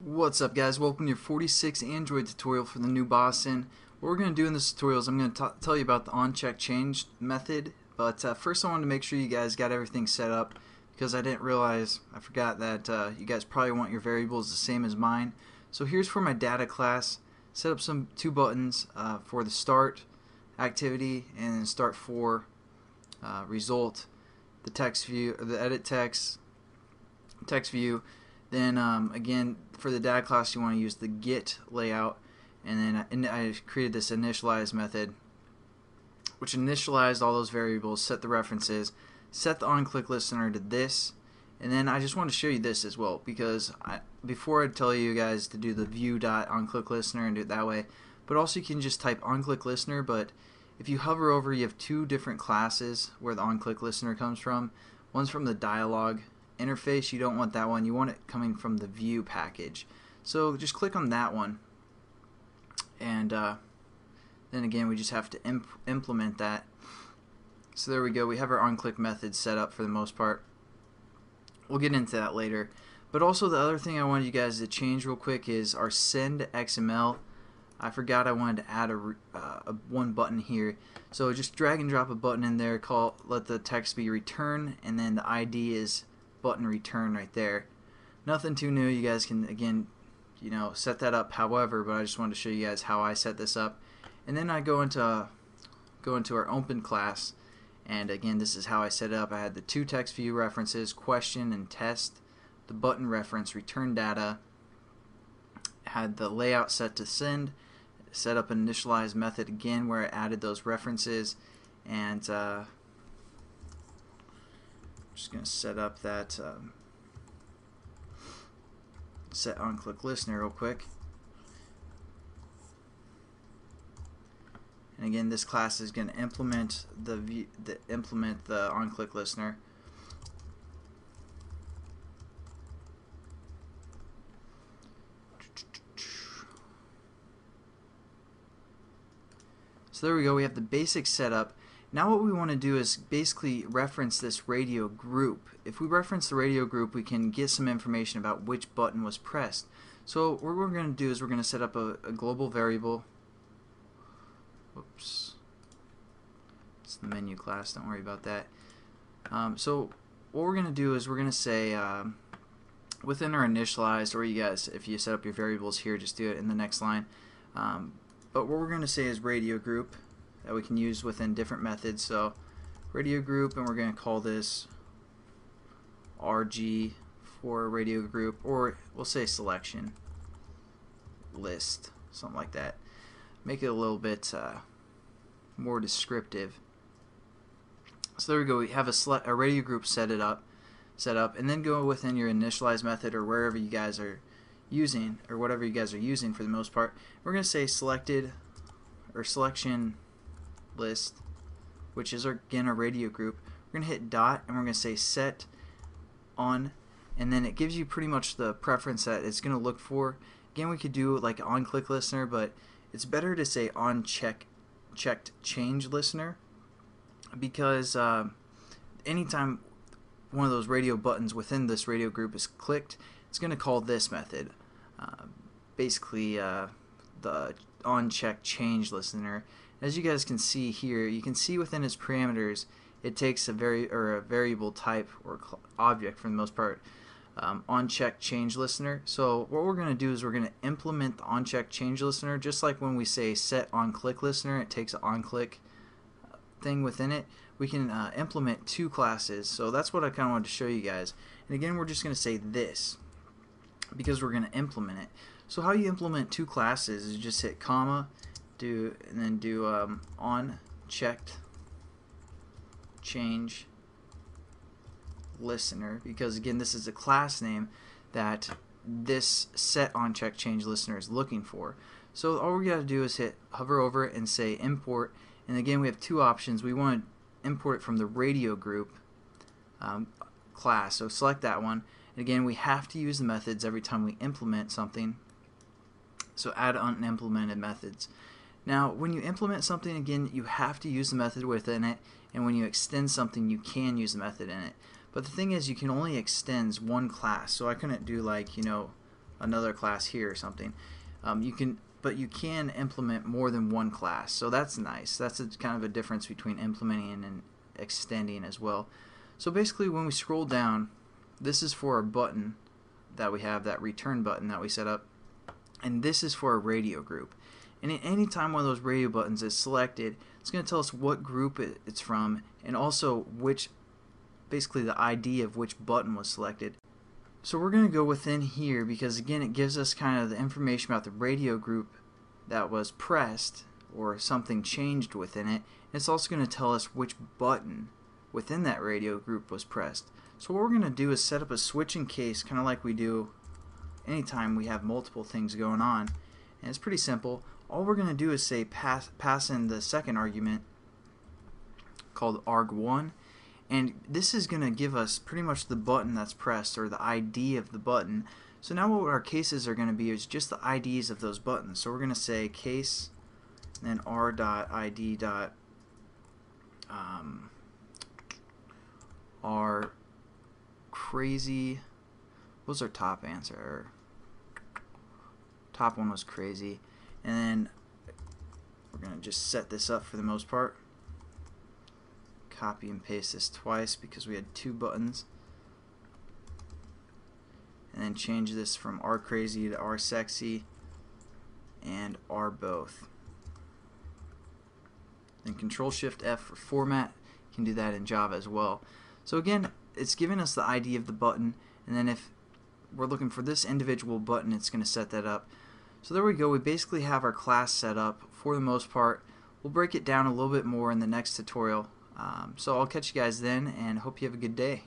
What's up, guys? Welcome to your 46 Android tutorial for the new Boston. What we're going to do in this tutorial is I'm going to tell you about the onCheckedChange method, but first I wanted to make sure you guys got everything set up because I forgot that you guys probably want your variables the same as mine. So here's for my data class. Set up two buttons for the start activity and then start for result, the text view, or the edit text view. Then again, for the data class, you want to use the get layout, and then I created this initialize method, which initialized all those variables, set the references, set the onCheckedListener to this, and then I just want to show you this as well, because before I tell you guys to do the view.onCheckedListener and do it that way, but also you can just type onCheckedListener, but if you hover over, you have two different classes where the onCheckedListener comes from. One's from the dialog interface. You don't want that one. You want it coming from the view package. So just click on that one, and then again we just have to implement that. So there we go. We have our onClick method set up for the most part. We'll get into that later. But also the other thing I wanted you guys to change real quick is our send XML. I forgot I wanted to add one button here. So just drag and drop a button in there. Let the text be return, and then the ID is button return right there. Nothing too new. You guys can again, set that up however, but I just wanted to show you guys how I set this up. And then I go into our open class, and again this is how I set it up. I had the two text view references, question and test, the button reference, return data, had the layout set to send, set up an initialize method again where I added those references, and just going to set up that set onCheckedListener real quick. And again, this class is going to implement the onCheckedListener. So there we go. We have the basic setup. Now what we want to do is basically reference this radio group. If we reference the radio group, we can get some information about which button was pressed. So what we're going to do is we're going to set up a global variable. Whoops. It's the menu class, don't worry about that. So what we're going to do is we're going to say within our initialized, or you guys, if you set up your variables here, just do it in the next line. But what we're going to say is radio group that we can use within different methods. So radio group, and we're going to call this RG for radio group, or we'll say selection list, something like that. Make it a little bit more descriptive. So there we go. We have a radio group set up, and then go within your initialize method or wherever you guys are using, or whatever you guys are using for the most part. We're going to say selected or selection list, which is again a radio group. We're going to hit dot, and we're going to say set on, and then it gives you pretty much the preference that it's going to look for. Again, we could do like onCheckedListener, but it's better to say OnCheckedChangeListener, because anytime one of those radio buttons within this radio group is clicked, it's going to call this method, basically the OnCheckedChangeListener. As you guys can see here, you can see within its parameters it takes a variable type or object for the most part, OnCheckedChangeListener. So what we're going to do is we're going to implement the OnCheckedChangeListener, just like when we say set onCheckedListener, it takes an onClick thing within it. We can implement two classes, so that's what I kind of wanted to show you guys. And again, we're just going to say this because we're going to implement it. So how you implement two classes is just hit comma, and then do OnCheckedChangeListener, because again this is a class name that this set OnCheckedChangeListener is looking for. So all we got to do is hover over it and say import, and again we have two options. We want to import it from the radio group class, so select that one, and again we have to use the methods every time we implement something, so add unimplemented methods. Now when you implement something, again you have to use the method within it, and when you extend something you can use the method in it. But the thing is, you can only extend one class, so I couldn't do like another class here or something. But you can implement more than one class, so that's nice. That's kind of a difference between implementing and extending as well. So basically, when we scroll down, this is for our button that we have, that return button that we set up, and this is for a radio group. And at any time one of those radio buttons is selected, it's going to tell us what group it's from, and also basically the ID of which button was selected. So we're going to go within here because, again, it gives us kind of the information about the radio group that was pressed or something changed within it. And it's also going to tell us which button within that radio group was pressed. So what we're going to do is set up a switching case, kind of like we do anytime we have multiple things going on. And it's pretty simple. All we're going to do is say pass in the second argument called arg1. And this is going to give us pretty much the button that's pressed, or the ID of the button. So now what our cases are going to be is just the IDs of those buttons. So we're going to say case, and then r.id. R crazy. What was our top answer? Top one was crazy. And then we're going to just set this up for the most part. Copy and paste this twice because we had two buttons, and then change this from R crazy to R sexy and R both. Then Control Shift F for format. You can do that in Java as well. So again, it's giving us the ID of the button, and then if we're looking for this individual button, it's going to set that up. So there we go. We basically have our class set up for the most part. We'll break it down a little bit more in the next tutorial. So I'll catch you guys then, and hope you have a good day.